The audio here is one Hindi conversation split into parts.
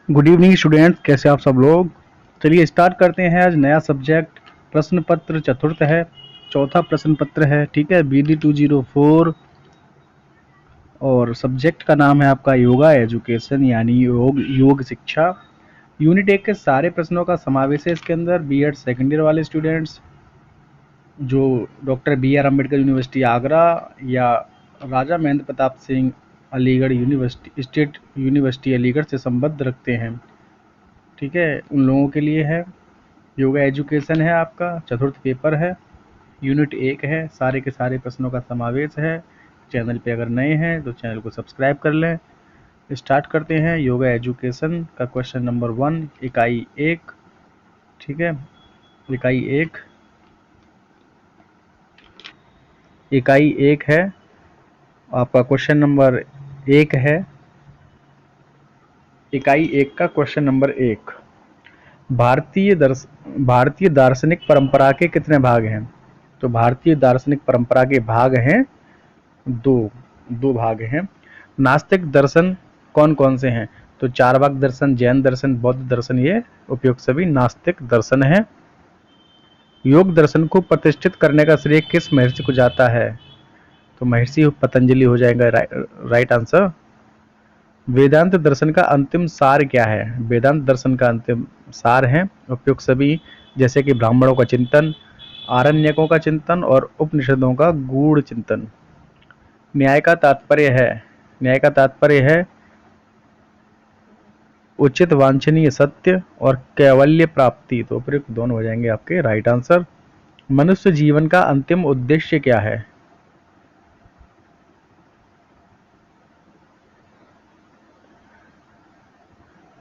गुड इवनिंग स्टूडेंट्स, कैसे आप सब लोग। चलिए स्टार्ट करते हैं। आज नया सब्जेक्ट प्रश्न पत्र चतुर्थ है, चौथा प्रश्न पत्र है। ठीक है, BD 204 और सब्जेक्ट का नाम है आपका योगा एजुकेशन यानी योग शिक्षा। यूनिट 1 के सारे प्रश्नों का समावेश है इसके अंदर। B.Ed सेकेंड ईयर वाले स्टूडेंट्स जो doctor B.R. Ambedkar university Agra या Raja Mahendra Pratap Singh Aligarh university state university Aligarh से संबद्ध रखते हैं, ठीक है, उन लोगों के लिए है। योगा एजुकेशन है आपका, चतुर्थ पेपर है, यूनिट 1 है, सारे के सारे प्रश्नों का समावेश है। चैनल पे अगर नए हैं तो चैनल को सब्सक्राइब कर लें। स्टार्ट करते हैं। योगा एजुकेशन का क्वेश्चन नंबर 1, इकाई 1। ठीक है, इकाई 1 है आपका। क्वेश्चन नंबर 1 है, इकाई 1 का क्वेश्चन नंबर 1। भारतीय दार्शनिक परंपरा के कितने भाग हैं? तो भारतीय दार्शनिक परंपरा के भाग हैं दो भाग हैं। नास्तिक दर्शन कौन कौन से हैं? तो चारवाक दर्शन, जैन दर्शन, बौद्ध दर्शन, ये उपयुक्त सभी नास्तिक दर्शन हैं। योग दर्शन को प्रतिष्ठित करने का श्रेय किस महर्षि को जाता है? तो महर्षि पतंजलि हो जाएगा राइट आंसर। वेदांत दर्शन का अंतिम सार क्या है? वेदांत दर्शन का अंतिम सार है उपयुक्त सभी, जैसे कि ब्राह्मणों का चिंतन, आरण्यकों का चिंतन और उपनिषदों का गूढ़ चिंतन। न्याय का तात्पर्य है उचित वांछनीय सत्य और कैवल्य प्राप्ति। तो उपयुक्त दोनों हो जाएंगे आपके राइट आंसर। मनुष्य जीवन का अंतिम उद्देश्य क्या है?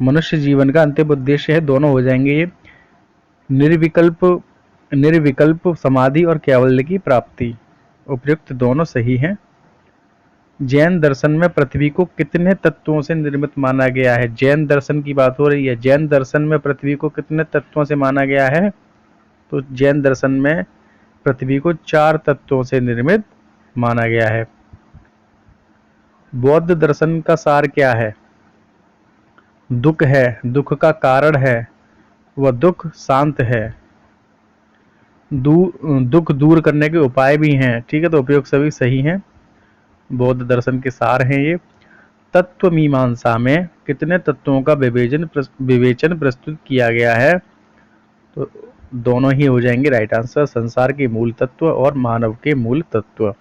मनुष्य जीवन का अंतिम उद्देश्य है, दोनों हो जाएंगे ये, निर्विकल्प समाधि और कैवल्य की प्राप्ति। उपयुक्त दोनों सही हैं। जैन दर्शन में पृथ्वी को कितने तत्वों से निर्मित माना गया है? जैन दर्शन की बात हो रही है। जैन दर्शन में पृथ्वी को कितने तत्वों से माना गया है? तो जैन दर्शन में पृथ्वी को 4 तत्वों से निर्मित माना गया है। बौद्ध दर्शन का सार क्या है? दुख है, दुख का कारण है, वह दुख शांत है, दुख दूर करने के उपाय भी हैं। ठीक है, तो उपयोग सभी सही हैं। बौद्ध दर्शन के सार हैं ये। तत्व मीमांसा में कितने तत्वों का विवेचन प्रस्तुत किया गया है? तो दोनों ही हो जाएंगे राइट आंसर, संसार के मूल तत्व और मानव के मूल तत्व।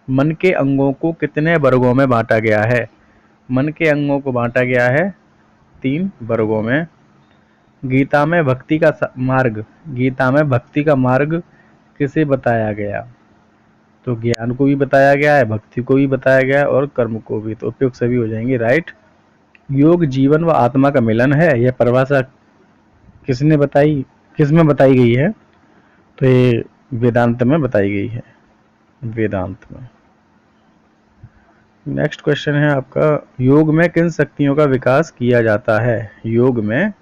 मन के अंगों को कितने वर्गों में बांटा गया है? मन के अंगों को बांटा गया है 3 वर्गों में। गीता में भक्ति का मार्ग किसे बताया गया? तो ज्ञान को भी बताया गया है, भक्ति को भी बताया गया है और कर्म को भी। तो उपयुक्त सभी हो जाएंगे राइट। योग जीवन व आत्मा का मिलन है, यह परिभाषा किसने बताई, किसमें बताई गई है? तो ये वेदांत में बताई गई है, वेदांत में। नेक्स्ट क्वेश्चन है आपका, योग में किन शक्तियों का विकास किया जाता है? योग में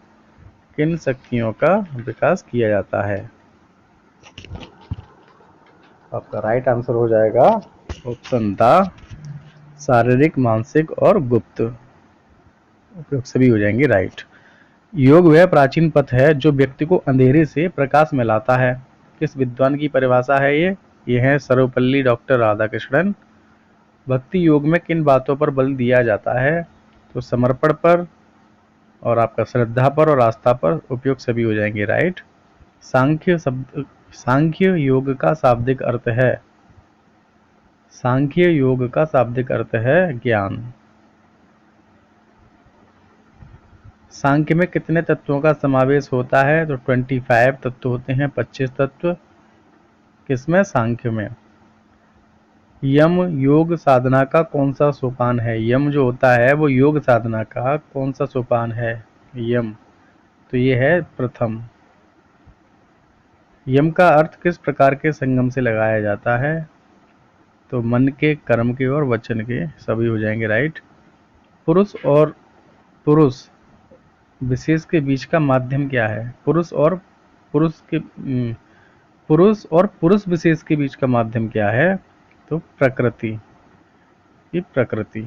किन शक्तियों का विकास किया जाता है? आपका राइट आंसर हो जाएगा ऑप्शन द शारीरिक, मानसिक और गुप्त। उपयोग सभी हो जाएंगे राइट। योग वह प्राचीन पथ है जो व्यक्ति को अंधेरे से प्रकाश में लाता है। किस विद्वान की परिभाषा है ये है सर्वपल्ली डॉक्टर राधाकृष्णन। भक्ति योग में किन बातों पर बल दिया जाता है? तो समर्पण पर और आपका श्रद्धा पर और आस्था पर। उपयोग सभी हो जाएंगे राइट। सांख्य योग का शाब्दिक अर्थ है, सांख्य योग का शाब्दिक अर्थ है ज्ञान। सांख्य में कितने तत्वों का समावेश होता है? तो 25 तत्व होते हैं, 25 तत्व। किसमें? सांख्य में। यम योग साधना का कौन सा सोपान है? यम जो होता है वो योग साधना का कौन सा सोपान है? यम, तो ये है प्रथम। यम का अर्थ किस प्रकार के संगम से लगाया जाता है? तो मन के, कर्म के और वचन के। सभी हो जाएंगे राइट। पुरुष और पुरुष विशेष के बीच का माध्यम क्या है? पुरुष और पुरुष विशेष के बीच का माध्यम क्या है? तो प्रकृति, ये प्रकृति।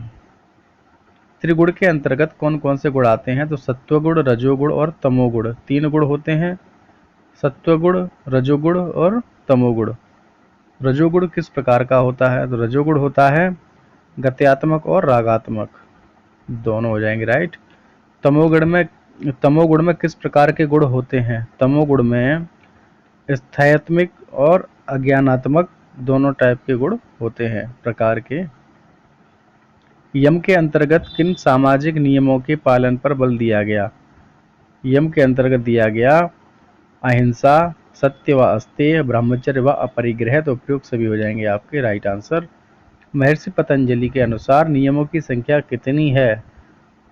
त्रिगुण के अंतर्गत कौन कौन से गुण आते हैं? तो सत्वगुण, रजोगुण और तमोगुण, 3 गुण होते हैं, सत्वगुण, रजोगुण और तमोगुण। रजोगुण किस प्रकार का होता है? तो रजोगुण होता है गत्यात्मक और रागात्मक, दोनों हो जाएंगे राइट। तमोगुण में किस प्रकार के गुण होते हैं? तमोगुण में स्थायत्मिक और अज्ञानात्मक दोनों टाइप के गुण होते हैं, प्रकार के। यम के अंतर्गत किन सामाजिक नियमों के पालन पर बल दिया गया? यम के अंतर्गत दिया गया अहिंसा, सत्य व अस्तेय, ब्रह्मचर्य व अपरिग्रह। तो उपयुक्त सभी हो जाएंगे आपके राइट आंसर। महर्षि पतंजलि के अनुसार नियमों की संख्या कितनी है?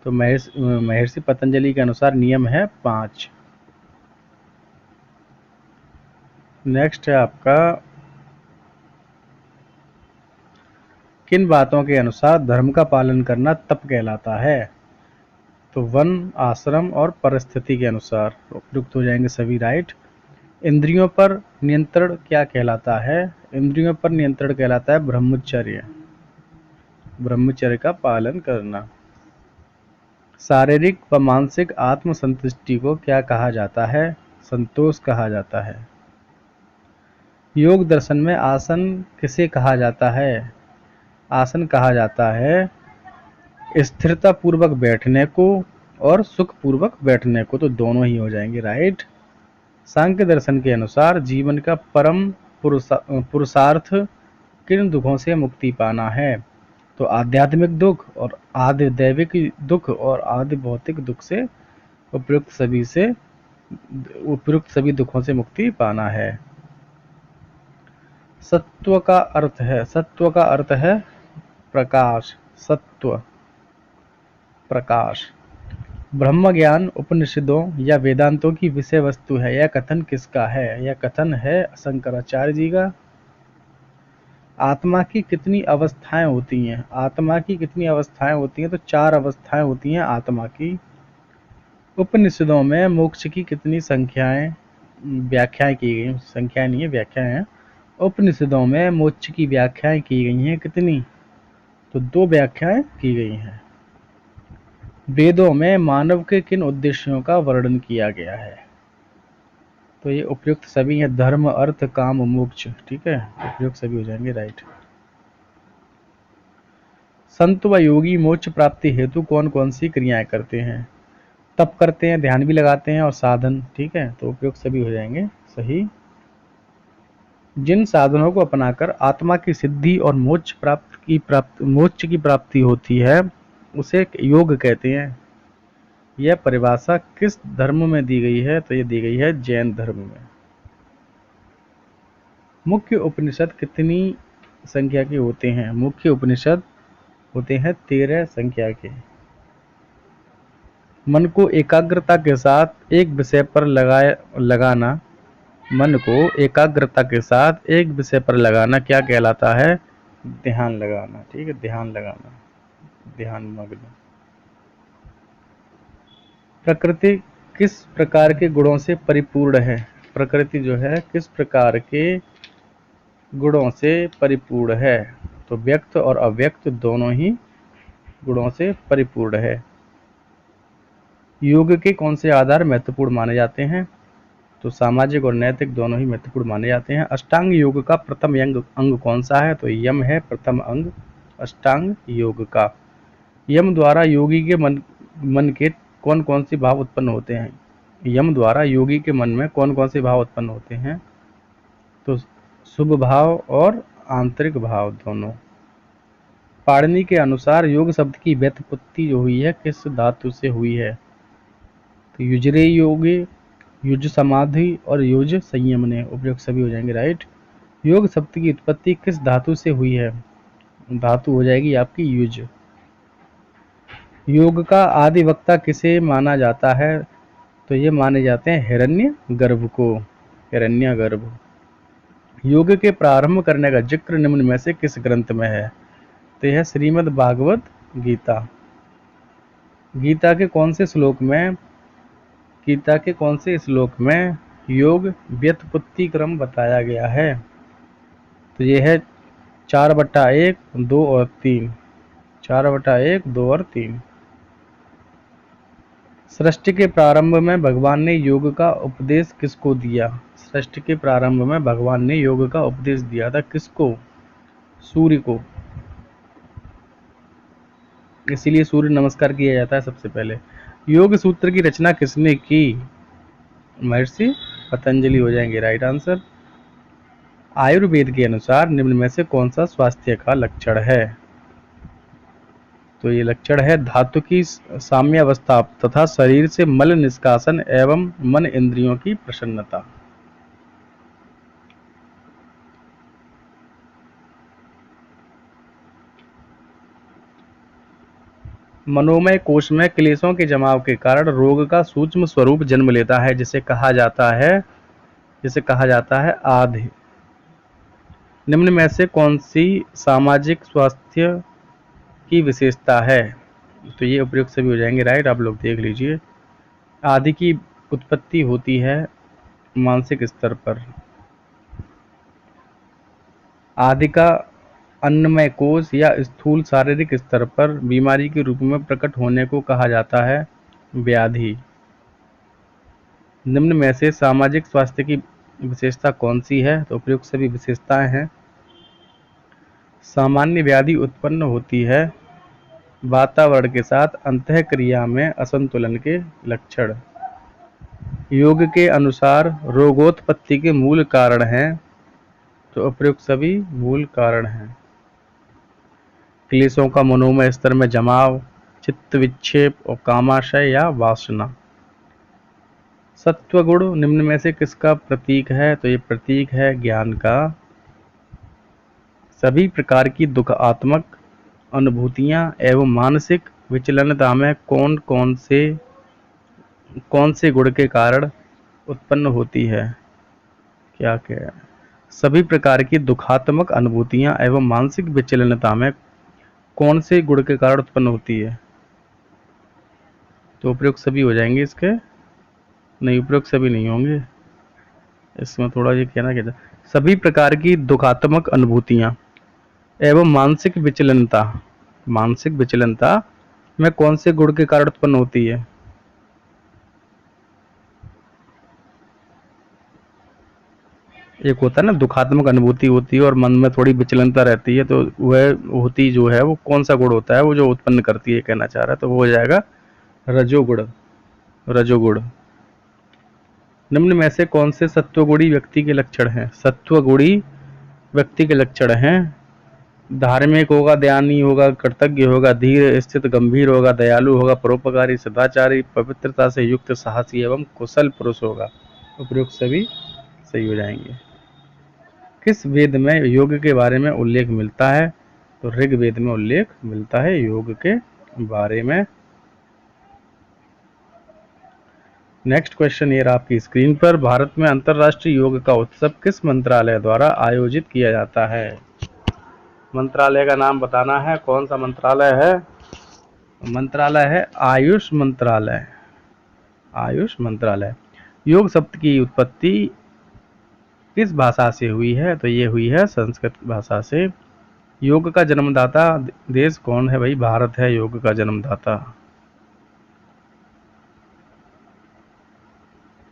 तो महर्षि पतंजलि के अनुसार नियम है 5। नेक्स्ट है आपका, किन बातों के अनुसार धर्म का पालन करना तप कहलाता है? तो वन, आश्रम और परिस्थिति के अनुसार। उपयुक्त हो जाएंगे सभी राइट। इंद्रियों पर नियंत्रण क्या कहलाता है? इंद्रियों पर नियंत्रण कहलाता है ब्रह्मचर्य, ब्रह्मचर्य का पालन करना। शारीरिक व मानसिक आत्मसंतुष्टि को क्या कहा जाता है? संतोष कहा जाता है। योग दर्शन में आसन किसे कहा जाता है? आसन कहा जाता है स्थिरता पूर्वक बैठने को और सुख पूर्वक बैठने को। तो दोनों ही हो जाएंगे राइट। सांख्य दर्शन के अनुसार जीवन का परम पुरुषार्थ किन दुखों से मुक्ति पाना है? तो आध्यात्मिक दुख और आदि दैविक दुख और आदि भौतिक दुख से उपयुक्त सभी दुखों से मुक्ति पाना है। सत्व का अर्थ है प्रकाश, सत्व प्रकाश। ब्रह्म ज्ञान उपनिषदों या वेदांतों की विषय वस्तु है, यह कथन किसका है? यह कथन है शंकराचार्य जी का। आत्मा की कितनी अवस्थाएं होती हैं? आत्मा की कितनी अवस्थाएं होती हैं? तो 4 अवस्थाएं होती हैं आत्मा की। उपनिषदों में मोक्ष की कितनी व्याख्याएं की गई? संख्या नहीं है, व्याख्याएं हैं। उपनिषदों में मोक्ष की व्याख्याएं की गई हैं कितनी? तो 2 व्याख्याएं की गई हैं। वेदों में मानव के किन उद्देश्यों का वर्णन किया गया है? तो ये उपयुक्त सभी हैं, धर्म, अर्थ, काम, मोक्ष। ठीक है, उपयुक्त सभी हो जाएंगे राइट। संत व योगी मोक्ष प्राप्ति हेतु कौन कौन सी क्रियाएं करते हैं? तप करते हैं, ध्यान भी लगाते हैं और साधन। ठीक है, तो उपयुक्त सभी हो जाएंगे सही। जिन साधनों को अपनाकर आत्मा की सिद्धि और मोक्ष की प्राप्ति होती है उसे योग कहते हैं। यह परिभाषा किस धर्म में दी गई है? तो ये दी गई है जैन धर्म में। मुख्य उपनिषद कितनी संख्या के होते हैं? मुख्य उपनिषद होते हैं 13 संख्या के। मन को एकाग्रता के साथ एक विषय पर लगाना, मन को एकाग्रता के साथ एक विषय पर लगाना क्या कहलाता है? ध्यान लगाना। ठीक है, ध्यान लगाना, ध्यान मग्न। प्रकृति किस प्रकार के गुणों से परिपूर्ण है? प्रकृति जो है किस प्रकार के गुणों से परिपूर्ण है? तो व्यक्त और अव्यक्त दोनों ही गुणों से परिपूर्ण है। योग के कौन से आधार महत्वपूर्ण माने जाते हैं? तो सामाजिक और नैतिक दोनों ही महत्वपूर्ण माने जाते हैं। अष्टांग योग का प्रथम अंग कौन सा है? तो यम है प्रथम अंग अष्टांग योग का। यम द्वारा योगी के मन के कौन कौन से भाव उत्पन्न होते हैं? यम द्वारा योगी के मन में कौन कौन से भाव उत्पन्न होते हैं? तो शुभ भाव और आंतरिक भाव दोनों। पाणिनि के अनुसार योग शब्द की व्युत्पत्ति जो हुई है किस धातु से हुई है? तो युजरे योगे, युज समाधि और युज संयम ने। उपयुक्त सभी हो जाएंगे राइट। योग शब्द की उत्पत्ति किस धातु से हुई है? धातु हो जाएगी आपकी युज। योग का आदि वक्ता किसे माना जाता है? तो ये माने जाते हैं हिरण्य गर्भ को, हिरण्य गर्भ। योग के प्रारंभ करने का जिक्र निम्न में से किस ग्रंथ में है? तो यह श्रीमद् भागवत गीता। गीता के कौन से श्लोक में योग व्युत्पत्ति क्रम बताया गया है? तो ये है 4/1, 2 और 3। 4/1, 2 और 3। सृष्टि के प्रारंभ में भगवान ने योग का उपदेश किसको दिया? सृष्टि के प्रारंभ में भगवान ने योग का उपदेश दिया था किसको? सूर्य को। इसीलिए सूर्य नमस्कार किया जाता है सबसे पहले। योग सूत्र की रचना किसने की? महर्षि पतंजलि हो जाएंगे राइट आंसर। आयुर्वेद के अनुसार निम्न में से कौन सा स्वास्थ्य का लक्षण है? तो ये लक्षण है धातु की साम्यावस्था तथा शरीर से मल निष्कासन एवं मन इंद्रियों की प्रसन्नता। मनोमय कोश में क्लेशों के जमाव के कारण रोग का सूक्ष्म स्वरूप जन्म लेता है जिसे कहा जाता है आधि। निम्न में से कौन सी सामाजिक स्वास्थ्य की विशेषता है? तो ये उपयुक्त सभी हो जाएंगे राइट। आप लोग देख लीजिए। आदि की उत्पत्ति होती है मानसिक स्तर पर। आदि का अन्नमय कोश या स्थूल शारीरिक स्तर पर बीमारी के रूप में प्रकट होने को कहा जाता है व्याधि। निम्न में से सामाजिक स्वास्थ्य की विशेषता कौन सी है? तो उपयुक्त सभी विशेषताएं हैं। सामान्य व्याधि उत्पन्न होती है वातावरण के साथ अंतःक्रिया में असंतुलन के लक्षण। योग के अनुसार रोगोत्पत्ति के मूल कारण हैं। तो उपयुक्त सभी मूल कारण हैं। क्लेशों का मनोमय स्तर में जमाव, चित्त विक्षेप और कामाशय या वासना। सत्वगुण निम्न में से किसका प्रतीक है? तो ये प्रतीक है ज्ञान का। सभी प्रकार की दुखात्मक अनुभूतियां एवं मानसिक विचलनता में कौन से गुण के कारण उत्पन्न होती है? क्या सभी प्रकार की दुखात्मक अनुभूतियां एवं मानसिक विचलनता में कौन से गुण के कारण उत्पन्न होती है? तो उपयुक्त सभी हो जाएंगे इसके। नहीं, उपयुक्त सभी नहीं होंगे इसमें। थोड़ा ये कहना क्या था, सभी प्रकार की दुखात्मक अनुभूतियां एवं मानसिक विचलनता में कौन से गुण के कारण उत्पन्न होती है? एक होता है ना दुखात्मक अनुभूति होती है और मन में थोड़ी विचलनता रहती है, तो वह होती जो है वो कौन सा गुण होता है वो जो उत्पन्न करती है, कहना चाह रहा है। तो वो हो जाएगा रजोगुण। निम्न में से कौन से सत्वगुणी व्यक्ति के लक्षण हैं? सत्वगुणी व्यक्ति के लक्षण हैं धार्मिक होगा, ध्यानी होगा, कृतज्ञ होगा, धीर स्थित गंभीर होगा, दयालु होगा, परोपकारी, सदाचारी, पवित्रता से युक्त, साहसी एवं कुशल पुरुष होगा। उपयुक्त सभी सही हो जाएंगे। किस वेद में योग के बारे में उल्लेख मिलता है? तो ऋग्वेद में उल्लेख मिलता है योग के बारे में। नेक्स्ट क्वेश्चन ये रहा आपकी स्क्रीन पर। भारत में अंतर्राष्ट्रीय योग का उत्सव किस मंत्रालय द्वारा आयोजित किया जाता है? मंत्रालय का नाम बताना है। कौन सा मंत्रालय है? मंत्रालय है आयुष मंत्रालय। आयुष मंत्रालय। योग शब्द की उत्पत्ति किस भाषा से हुई है? तो ये हुई है संस्कृत भाषा से। योग का जन्मदाता देश कौन है? भाई भारत है योग का जन्मदाता।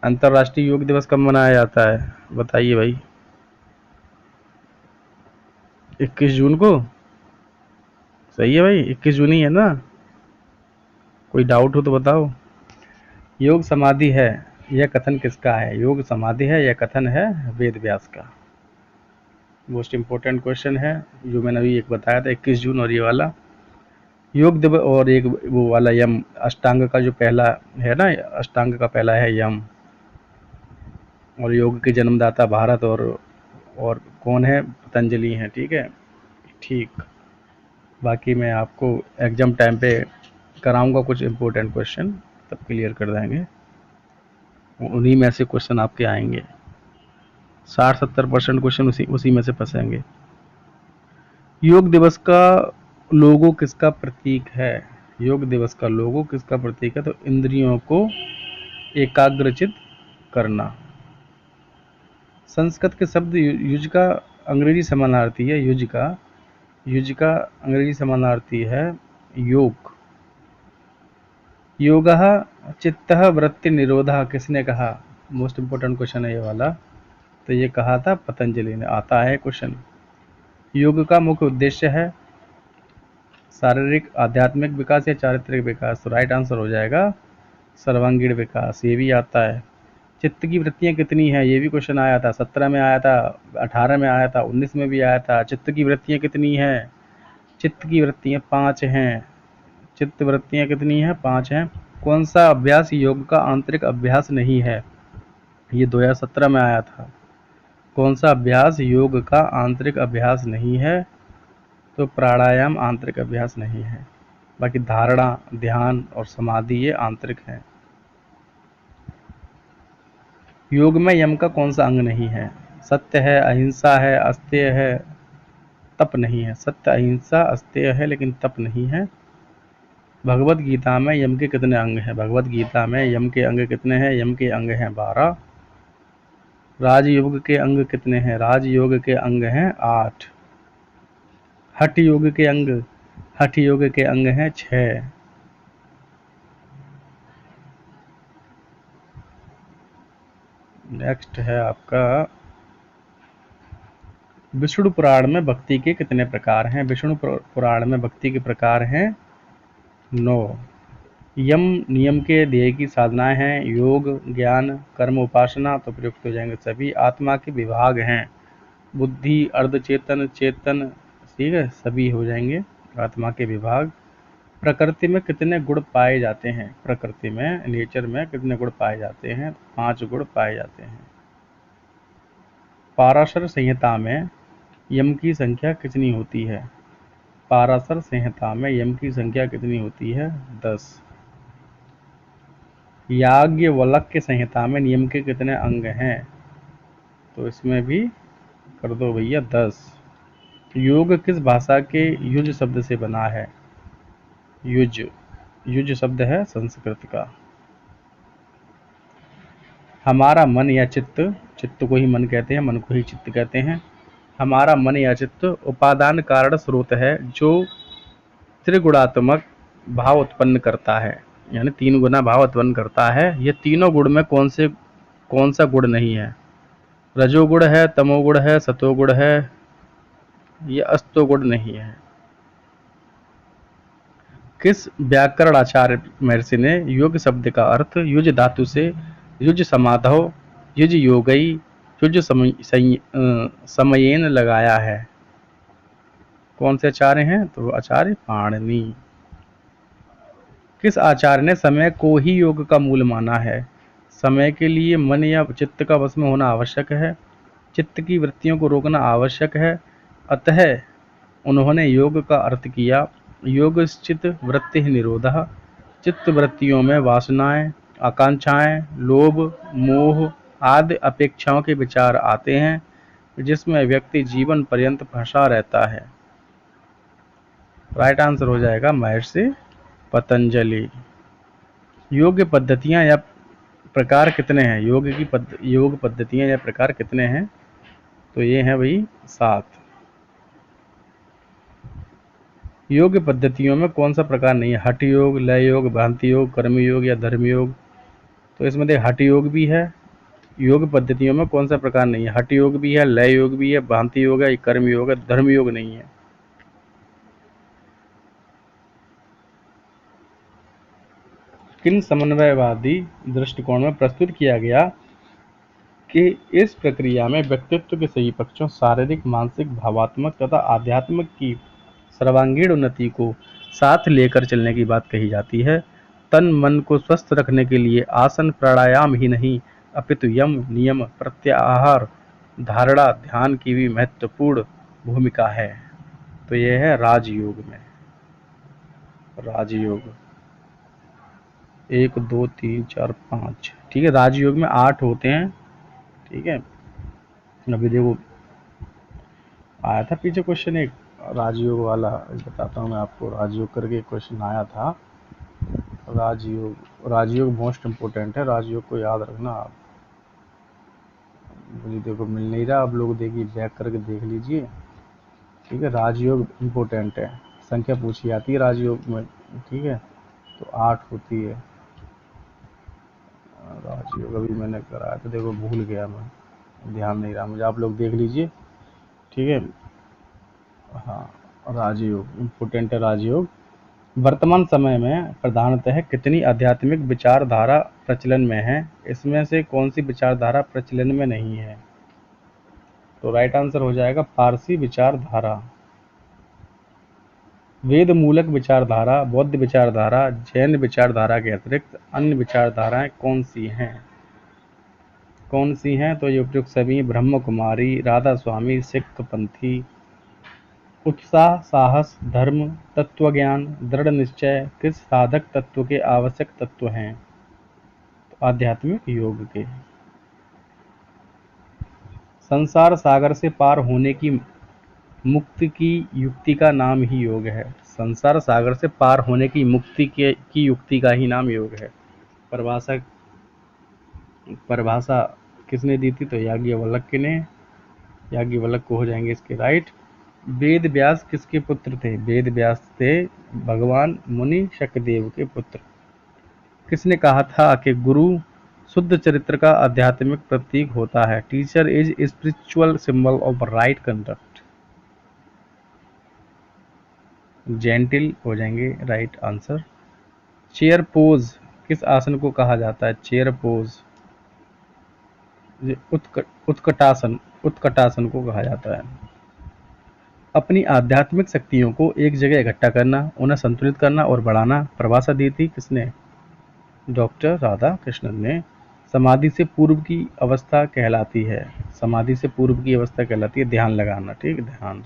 अंतर्राष्ट्रीय योग दिवस कब मनाया जाता है? बताइए भाई। 21 जून को। सही है भाई, 21 जून ही है ना? कोई डाउट हो तो बताओ। योग समाधि है यह कथन किसका है? योग समाधि है यह कथन है वेद व्यास का। मोस्ट इंपोर्टेंट क्वेश्चन है जो मैंने अभी एक बताया था 21 जून, और ये वाला योग दिवस, और एक वो वाला यम अष्टांग का जो पहला है ना, अष्टांग का पहला है यम। और योग के जन्मदाता भारत और कौन है? पतंजलि हैं। ठीक है, ठीक। बाकी मैं आपको एग्जाम टाइम पे कराऊंगा कुछ इंपॉर्टेंट क्वेश्चन, तब क्लियर कर देंगे। उन्हीं में से क्वेश्चन आपके आएंगे। 60-70% क्वेश्चन उसी में से फंसेंगे। योग दिवस का लोगो किसका प्रतीक है? योग दिवस का लोगो किसका प्रतीक है? तो इंद्रियों को एकाग्रचित करना। संस्कृत के शब्द युज का अंग्रेजी समानार्थी है युज का अंग्रेजी समानार्थी है योग। योगः चित्तः वृत्ति निरोधः किसने कहा? मोस्ट इम्पोर्टेंट क्वेश्चन है ये वाला। तो ये कहा था पतंजलि ने। आता है क्वेश्चन। योग का मुख्य उद्देश्य है शारीरिक आध्यात्मिक विकास या चारित्रिक विकास? तो राइट आंसर हो जाएगा सर्वांगीण विकास। ये भी आता है। चित्त की वृत्तियां कितनी हैं? ये भी क्वेश्चन आया था। 17 में आया था, 18 में आया था, 19 में भी आया था। चित्त की वृत्तियां कितनी हैं? चित्त की वृत्तियां 5 हैं। चित्त वृत्तियां कितनी हैं? 5 हैं। कौन सा अभ्यास योग का आंतरिक अभ्यास नहीं है? ये 2017 में आया था। कौन सा अभ्यास योग का आंतरिक अभ्यास नहीं है? तो प्राणायाम आंतरिक अभ्यास नहीं है। बाकी धारणा, ध्यान और समाधि ये आंतरिक हैं। योग में यम का कौन सा अंग नहीं है? सत्य है, अहिंसा है, अस्तेय है, तप नहीं है। सत्य, अहिंसा, अस्तेय है लेकिन तप नहीं है। भगवत गीता में यम के कितने अंग हैं? भगवत गीता में यम के अंग कितने हैं? यम के अंग हैं 12। राजयोग के अंग कितने हैं? राजयोग के अंग हैं 8। हठ योग के अंग, हठ योग के अंग हैं 6। नेक्स्ट है आपका विष्णु पुराण में भक्ति के कितने प्रकार हैं? विष्णु पुराण में भक्ति के प्रकार हैं 9। यम नियम के ध्येय की साधनाएं हैं योग, ज्ञान, कर्म, उपासना। तो प्रयुक्त हो जाएंगे सभी। आत्मा के विभाग हैं बुद्धि, अर्धचेतन, चेतन। ठीक है, सभी हो जाएंगे आत्मा के विभाग। प्रकृति में कितने गुण पाए जाते हैं? प्रकृति में, नेचर में कितने गुण पाए जाते हैं? 5 गुण पाए जाते हैं। पाराशर संहिता में यम की संख्या कितनी होती है? पाराशर संहिता में यम की संख्या कितनी होती है? 10। याज्ञवल्क्य संहिता में नियम के कितने अंग हैं? तो इसमें भी कर दो भैया 10। योग किस भाषा के युज शब्द से बना है? युज, युज शब्द है संस्कृत का। हमारा मन या चित्त, चित्त को ही मन कहते हैं, मन को ही चित्त कहते हैं। हमारा मन या चित्त उपादान कारण स्रोत है जो त्रिगुणात्मक भाव उत्पन्न करता है, यानी 3 गुना भाव उत्पन्न करता है। ये तीनों गुण में कौन सा गुण नहीं है? रजोगुण है, तमोगुण है, सतोगुण है, ये अस्तोगुण नहीं है। किस व्याकरण आचार्य महर्षि ने योग शब्द का अर्थ युज धातु से युज समाधौ, युज योगई, युज समयेन लगाया है? कौन से आचार्य हैं? तो आचार्य पाणिनि। किस आचार्य ने समय को ही योग का मूल माना है? समय के लिए मन या चित्त का वश में होना आवश्यक है, चित्त की वृत्तियों को रोकना आवश्यक है, अतः उन्होंने योग का अर्थ किया योगश्चित वृत्ति निरोधः। चित्त वृत्तियों में वासनाएं, आकांक्षाएं, लोभ, मोह आदि अपेक्षाओं के विचार आते हैं जिसमें व्यक्ति जीवन पर्यंत फंसा रहता है। राइट आंसर हो जाएगा महर्षि पतंजलि। योग पद्धतियां या प्रकार कितने हैं? योग पद्धतियां या प्रकार कितने हैं? तो ये हैं भाई 7। योग पद्धतियों में कौन सा प्रकार नहीं है? हठ योग, लय योग, भ्रांति योग, कर्म योग या धर्म योग? तो इसमें देख हठ योग भी है। योग पद्धतियों में कौन सा प्रकार नहीं है? हठ योग भी है, लय योग भी है, भ्रांति योग है, कर्म योग है, धर्म योग नहीं है। किन समन्वयवादी दृष्टिकोण में प्रस्तुत किया गया कि इस प्रक्रिया में व्यक्तित्व के सही पक्षों शारीरिक, मानसिक, भावात्मक तथा आध्यात्मिक की सर्वांगीण उन्नति को साथ लेकर चलने की बात कही जाती है। तन मन को स्वस्थ रखने के लिए आसन प्राणायाम ही नहीं अपितु यम, नियम, प्रत्याहार, धारणा, ध्यान की भी महत्वपूर्ण भूमिका है। तो यह है राजयोग में। राजयोग 1 2 3 4 5, ठीक है। राजयोग में 8 होते हैं, ठीक है। अभी देखो आया था पीछे क्वेश्चन एक राजयोग वाला, बताता हूँ मैं आपको। राजयोग करके क्वेश्चन आया था। राजयोग मोस्ट इम्पोर्टेंट है, राजयोग को याद रखना आप। मुझे देखो मिल नहीं रहा, आप लोग देखिए बैक करके देख लीजिए, ठीक है। राजयोग इम्पोर्टेंट है, संख्या पूछी जाती है राजयोग में, ठीक है। तो 8 होती है। राजयोग अभी मैंने कराया तो देखो भूल गया मैं, ध्यान नहीं रहा मुझे, आप लोग देख लीजिए, ठीक है। हाँ, राजयोग इम्पोर्टेंट है राजयोग। वर्तमान समय में प्रधानतः कितनी आध्यात्मिक विचारधारा प्रचलन में है? इसमें से कौन सी विचारधारा प्रचलन में नहीं है? तो राइट आंसर हो जाएगा पारसी विचारधारा। वेद मूलक विचारधारा, बौद्ध विचारधारा, जैन विचारधारा के अतिरिक्त अन्य विचारधाराएं कौन सी हैं? कौन सी हैं? तो ये उपयुक्त सभी ब्रह्म कुमारी, राधा स्वामी, सिख पंथी। उत्साह, साहस, धर्म, तत्वज्ञान, दृढ़ निश्चय किस साधक तत्व के आवश्यक तत्व हैं? तो आध्यात्मिक योग के। संसार सागर से पार होने की मुक्ति की युक्ति का नाम ही योग है। संसार सागर से पार होने की मुक्ति की युक्ति का ही नाम योग है। परिभाषा किसने दी थी? तो याज्ञवल्क्य ने। याज्ञवल्क्य को हो जाएंगे इसके राइट। वेद व्यास किसके पुत्र थे? वेद व्यास थे भगवान मुनि शकदेव के पुत्र। किसने कहा था कि गुरु शुद्ध चरित्र का आध्यात्मिक प्रतीक होता है? Teacher is spiritual symbol of right conduct. Gentle हो जाएंगे राइट आंसर। चेयर पोज किस आसन को कहा जाता है? चेयर पोज उत्कटासन को कहा जाता है। अपनी आध्यात्मिक शक्तियों को एक जगह इकट्ठा करना, उन्हें संतुलित करना और बढ़ाना परिभाषा दी थी किसने? डॉक्टर राधा कृष्णन ने। समाधि से पूर्व की अवस्था कहलाती है। समाधि से पूर्व की अवस्था कहलाती है ध्यान लगाना, ठीक, ध्यान।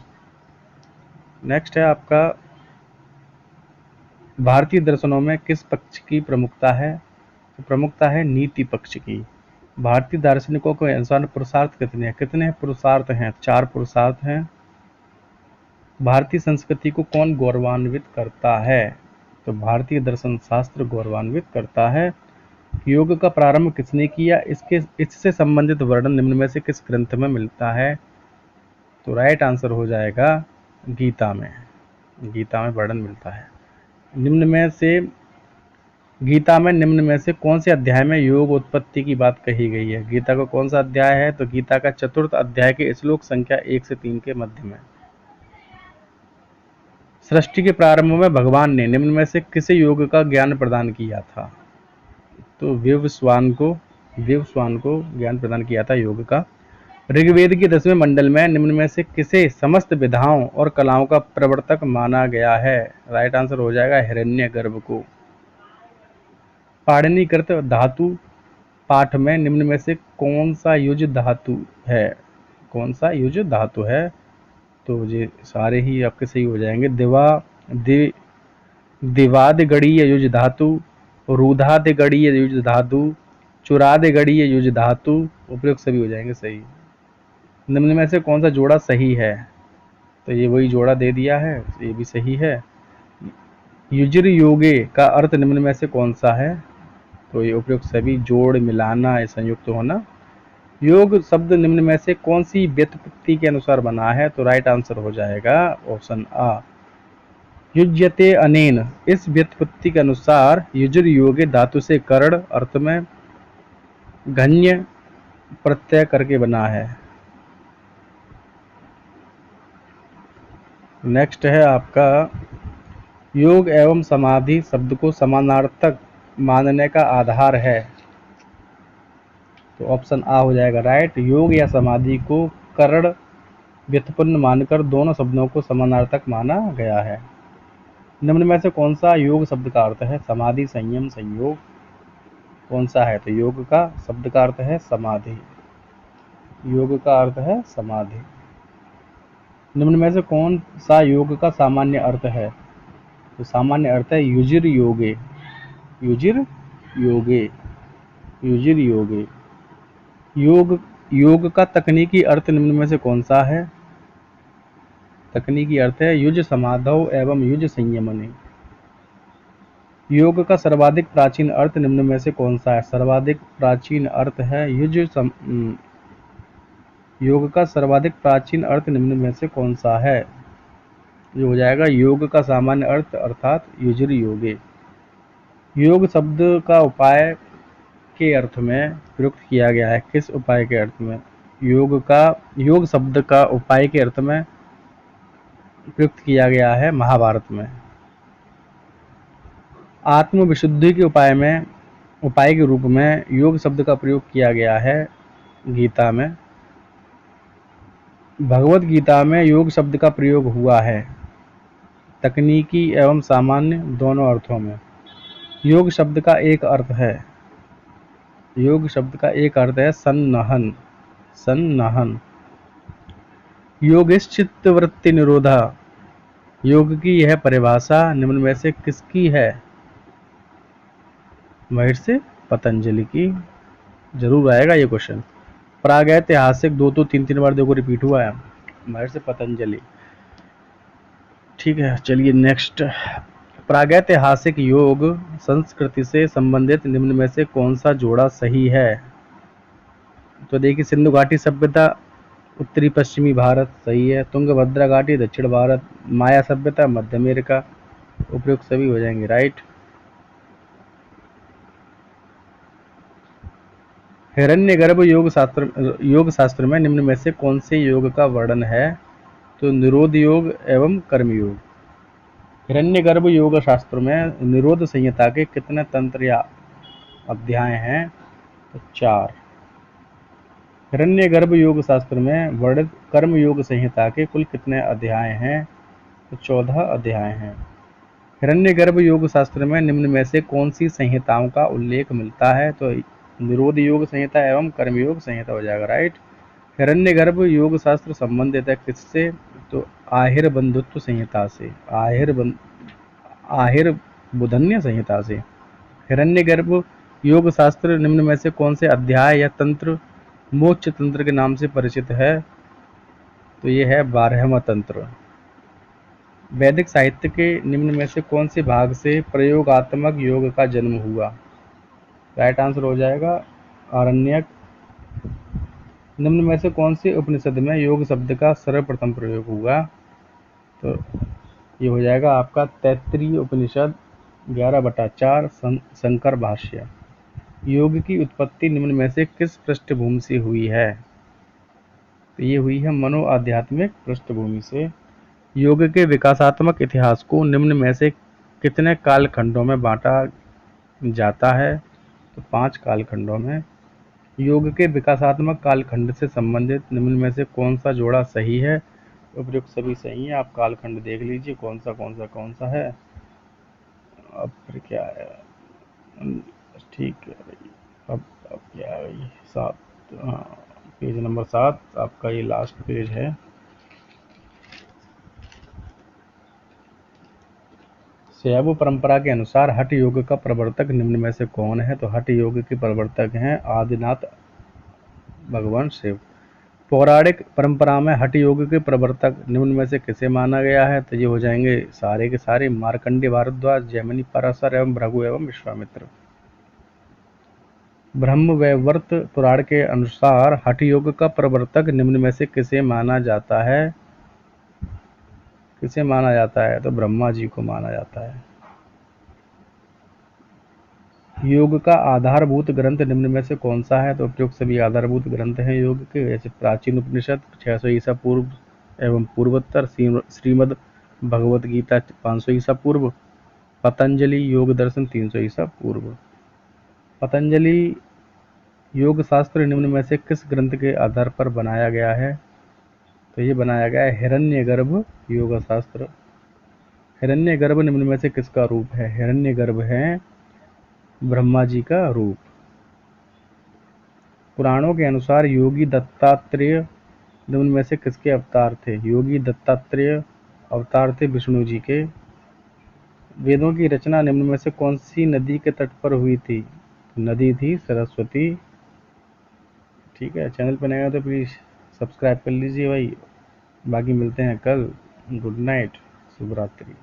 नेक्स्ट है आपका भारतीय दर्शनों में किस पक्ष की प्रमुखता है? तो प्रमुखता है नीति पक्ष की। भारतीय दार्शनिकों के अनुसार पुरुषार्थ कितने हैं? कितने पुरुषार्थ हैं? 4 पुरुषार्थ हैं। भारतीय संस्कृति को कौन गौरवान्वित करता है? तो भारतीय दर्शन शास्त्र गौरवान्वित करता है। योग का प्रारंभ किसने किया? इससे संबंधित वर्णन निम्न में से किस ग्रंथ में मिलता है? तो राइट आंसर हो जाएगा गीता में। गीता में वर्णन मिलता है। गीता में निम्न में से कौन से अध्याय में योग उत्पत्ति की बात कही गई है? गीता का कौन सा अध्याय है? तो गीता का 4th अध्याय के श्लोक संख्या 1 से 3 के मध्य में। सृष्टि के प्रारंभ में भगवान ने निम्न में से किसे योग का ज्ञान प्रदान किया था? तो विवस्वान को ज्ञान प्रदान किया था योग का। ऋग्वेद के 10वें मंडल में निम्न में से किसे समस्त विधाओं और कलाओं का प्रवर्तक माना गया है? राइट आंसर हो जाएगा हिरण्यगर्भ को। पाणिनिकृत धातु पाठ में निम्न में से कौन सा युज धातु है? कौन सा युज धातु है? तो ये सारे ही आपके सही हो जाएंगे। दिवादगणीय युज धातु, रूधादिगणीय युज धातु, चुरादिगणीय युज धातु, उपयुक्त सभी हो जाएंगे सही। निम्न में से कौन सा जोड़ा सही है? तो ये वही जोड़ा दे दिया है, ये भी सही है। युज्र योगे का अर्थ निम्न में से कौन सा है? तो ये उपयुक्त सभी, जोड़, मिलाना, संयुक्त होना। योग शब्द निम्न में से कौन सी व्युत्पत्ति के अनुसार बना है? तो राइट आंसर हो जाएगा ऑप्शन आ, युज्यते अनेन। इस व्युत्पत्ति के अनुसार युज्र योगे धातु से करण अर्थ में घन्य प्रत्यय करके बना है। नेक्स्ट है आपका योग एवं समाधि शब्द को समानार्थक मानने का आधार है। तो ऑप्शन आ हो जाएगा राइट। योग या समाधि को करण व्युत्पन्न मानकर दोनों शब्दों को समानार्थक माना गया है। निम्न में से कौन सा योग शब्द का अर्थ है? समाधि, संयम, संयोग, कौन सा है? तो योग का शब्द का अर्थ है समाधि। योग का अर्थ है समाधि। निम्न में से कौन सा योग का सामान्य अर्थ है? तो सामान्य अर्थ है युजिर योगे। युजिर योगे, युजिर योगे। योग का तकनीकी अर्थ निम्न में से कौन सा है? तकनीकी अर्थ है युज समाधौ एवं युज संयमने। योग का सर्वाधिक प्राचीन अर्थ निम्न में से कौन सा है? सर्वाधिक प्राचीन अर्थ है योग का सर्वाधिक प्राचीन अर्थ निम्न में से कौन सा है? ये हो जाएगा योग का सामान्य अर्थ अर्थात युजिर योगे। योग शब्द का उपाय के अर्थ में प्रयुक्त किया गया है? किस उपाय के अर्थ में? योग शब्द का उपाय के अर्थ में प्रयुक्त किया गया है महाभारत में। आत्म विशुद्धि के उपाय के रूप में योग शब्द का प्रयोग किया गया है गीता में। भगवत गीता में योग शब्द का प्रयोग हुआ है तकनीकी एवं सामान्य दोनों अर्थों में। योग शब्द का एक अर्थ है सन्नहन। योगिश्चित्त वृत्ति निरोधा। योग की यह परिभाषा निम्न में से किसकी है? महर्षि पतंजलि की। जरूर आएगा ये क्वेश्चन। प्रागैतिहासिक 2 तो 3 बार देखो रिपीट हुआ है। महर्षि पतंजलि। ठीक है, चलिए नेक्स्ट। प्रागैतिहासिक योग संस्कृति से संबंधित निम्न में से कौन सा जोड़ा सही है? तो देखिए, सिंधु घाटी सभ्यता उत्तरी पश्चिमी भारत सही है, तुंगभद्रा घाटी दक्षिण भारत, माया सभ्यता मध्य अमेरिका। उपयुक्त सभी हो जाएंगे राइट। हिरण्यगर्भ योग शास्त्र में निम्न में से कौन से योग का वर्णन है? तो निरोध योग एवं कर्म योग। हिरण्यगर्भ योग शास्त्र में निरोध संहिता के कितने तंत्र या अध्याय हैं? तो 4। हिरण्यगर्भ योग शास्त्र में वर्णित कर्म योग संहिता के कुल कितने अध्याय हैं? तो 14 अध्याय हैं। हिरण्यगर्भ योग शास्त्र में निम्न में से कौन सी संहिताओं का उल्लेख मिलता है? तो निरोध योग संहिता एवं कर्म योग संहिता हो जाएगा राइट। हिरण्यगर्भ योग शास्त्र संबंधित है किससे? तो आहिर बंधुत्व संहिता से, आहिर बुधन्य संहिता से। हिरण्यगर्भ योग शास्त्र निम्न में से कौन से अध्याय या तंत्र मोक्ष तंत्र के नाम से परिचित है? तो ये है 12वां तंत्र। वैदिक साहित्य के निम्न में से कौन से भाग से प्रयोगात्मक योग का जन्म हुआ? राइट आंसर हो जाएगा आरण्यक। निम्न में से कौन से उपनिषद में योग शब्द का सर्वप्रथम प्रयोग हुआ? तो ये हो जाएगा आपका तैत्तिरीय उपनिषद 11/4 शंकर भाष्य। योग की उत्पत्ति निम्न में से किस पृष्ठभूमि से हुई है? तो ये हुई है मनो आध्यात्मिक पृष्ठभूमि से। योग के विकासात्मक इतिहास को निम्न में से कितने कालखंडों में बांटा जाता है? तो 5 कालखंडों में। योग के विकासात्मक कालखंड से संबंधित निम्न में से कौन सा जोड़ा सही है? उपयुक्त सभी सही है। आप कालखंड देख लीजिए कौन सा है। अब फिर क्या है? ठीक है, अब क्या है? 7, पेज नंबर 7 आपका ये लास्ट पेज है। शैव परंपरा के अनुसार हठ योग का प्रवर्तक निम्न में से कौन है? तो हठ योग के प्रवर्तक हैं आदिनाथ भगवान शिव। पौराणिक परंपरा में हठ योग के प्रवर्तक निम्न में से किसे माना गया है? तो ये हो जाएंगे सारे के सारे मार्कंडेय भारद्वाज, जैमिनी पराशर एवं भृगु एवं विश्वामित्र। ब्रह्मवैवर्त पुराण के अनुसार हठ योग का प्रवर्तक निम्न में से किसे माना जाता है? तो ब्रह्मा जी को माना जाता है। योग का आधारभूत ग्रंथ निम्न में से कौन सा है? तो उपयुक्त सभी आधारभूत ग्रंथ हैं योग के, जैसे प्राचीन उपनिषद 600 ईसा पूर्व एवं पूर्वोत्तर, श्रीमद् भगवत गीता 500 ईसा पूर्व, पतंजलि योग दर्शन 300 ईसा पूर्व। पतंजलि योग शास्त्र निम्न में से किस ग्रंथ के आधार पर बनाया गया है? तो ये बनाया गया है हिरण्यगर्भ योग शास्त्र। हिरण्यगर्भ निम्न में से किसका रूप है? हिरण्यगर्भ है ब्रह्मा जी का रूप। पुराणों के अनुसार योगी दत्तात्रेय निम्न में से किसके अवतार थे? योगी दत्तात्रेय अवतार थे विष्णु जी के। वेदों की रचना निम्न में से कौन सी नदी के तट पर हुई थी? नदी थी सरस्वती। ठीक है, चैनल पर नया हो तो प्लीज़ सब्सक्राइब कर लीजिए भाई। बाकी मिलते हैं कल। गुड नाइट, शुभ रात्रि।